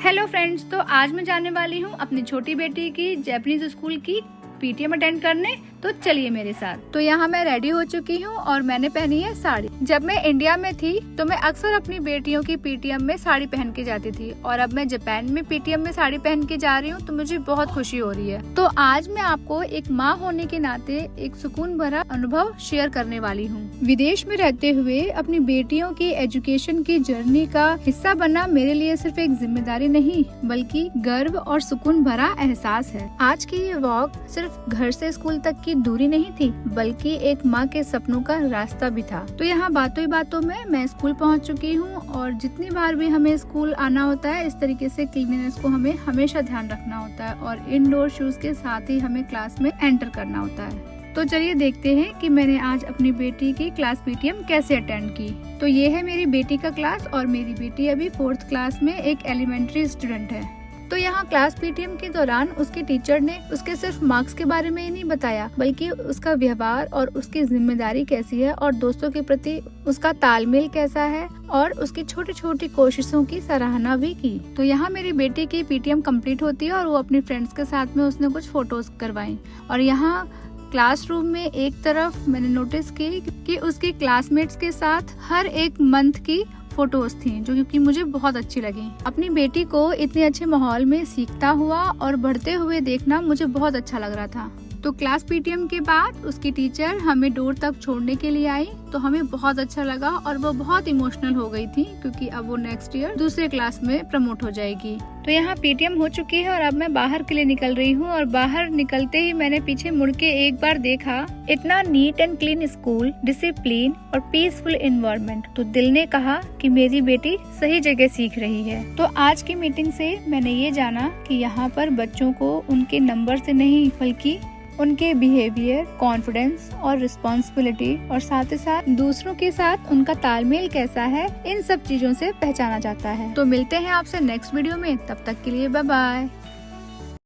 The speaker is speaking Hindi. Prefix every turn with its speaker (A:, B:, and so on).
A: हेलो फ्रेंड्स, तो आज मैं जाने वाली हूँ अपनी छोटी बेटी की जापानीज स्कूल की पीटीएम अटेंड करने। तो चलिए मेरे साथ। तो यहाँ मैं रेडी हो चुकी हूँ और मैंने पहनी है साड़ी। जब मैं इंडिया में थी तो मैं अक्सर अपनी बेटियों की पीटीएम में साड़ी पहन के जाती थी और अब मैं जापान में पीटीएम में साड़ी पहन के जा रही हूँ तो मुझे बहुत खुशी हो रही है। तो आज मैं आपको एक माँ होने के नाते एक सुकून भरा अनुभव शेयर करने वाली हूँ। विदेश में रहते हुए अपनी बेटियों की एजुकेशन की जर्नी का हिस्सा बनना मेरे लिए सिर्फ एक जिम्मेदारी नहीं बल्कि गर्व और सुकून भरा एहसास है। आज की ये वॉक सिर्फ घर से स्कूल तक की दूरी नहीं थी बल्कि एक माँ के सपनों का रास्ता भी था। तो यहाँ बातों ही बातों में मैं स्कूल पहुँच चुकी हूँ और जितनी बार भी हमें स्कूल आना होता है इस तरीके से क्लीनिनेस को हमें हमेशा ध्यान रखना होता है और इनडोर शूज के साथ ही हमें क्लास में एंटर करना होता है। तो चलिए देखते हैं कि मैंने आज अपनी बेटी की क्लास पीटीएम कैसे अटेंड की। तो ये है मेरी बेटी का क्लास और मेरी बेटी अभी 4th क्लास में एक एलिमेंट्री स्टूडेंट है। तो यहाँ क्लास पीटीएम के दौरान उसके टीचर ने उसके सिर्फ मार्क्स के बारे में ही नहीं बताया बल्कि उसका व्यवहार और उसकी जिम्मेदारी कैसी है और दोस्तों के प्रति उसका तालमेल कैसा है और उसकी छोटी छोटी कोशिशों की सराहना भी की। तो यहाँ मेरी बेटी की पीटीएम कंप्लीट होती है और वो अपनी फ्रेंड्स के साथ में उसने कुछ फोटोज करवाई। और यहाँ क्लासरूम में एक तरफ मैंने नोटिस की कि उसकी क्लासमेट्स के साथ हर एक मंथ की फोटोज थी जो कि मुझे बहुत अच्छी लगी। अपनी बेटी को इतने अच्छे माहौल में सीखता हुआ और बढ़ते हुए देखना मुझे बहुत अच्छा लग रहा था। तो क्लास पीटीएम के बाद उसकी टीचर हमें डोर तक छोड़ने के लिए आई तो हमें बहुत अच्छा लगा और वो बहुत इमोशनल हो गई थी क्योंकि अब वो नेक्स्ट ईयर दूसरे क्लास में प्रमोट हो जाएगी। तो यहाँ पीटीएम हो चुकी है और अब मैं बाहर के लिए निकल रही हूँ और बाहर निकलते ही मैंने पीछे मुड़ के एक बार देखा, इतना neat and clean school, discipline और पीसफुल एनवायरनमेंट। तो दिल ने कहा कि मेरी बेटी सही जगह सीख रही है। तो आज की मीटिंग से मैंने ये जाना कि यहाँ पर बच्चों को उनके नंबर से नहीं बल्कि उनके बिहेवियर, कॉन्फिडेंस और रिस्पॉन्सिबिलिटी और साथ ही साथ दूसरों के साथ उनका तालमेल कैसा है, इन सब चीजों से पहचाना जाता है। तो मिलते हैं आपसे नेक्स्ट वीडियो में, तब तक के लिए बाय बाय।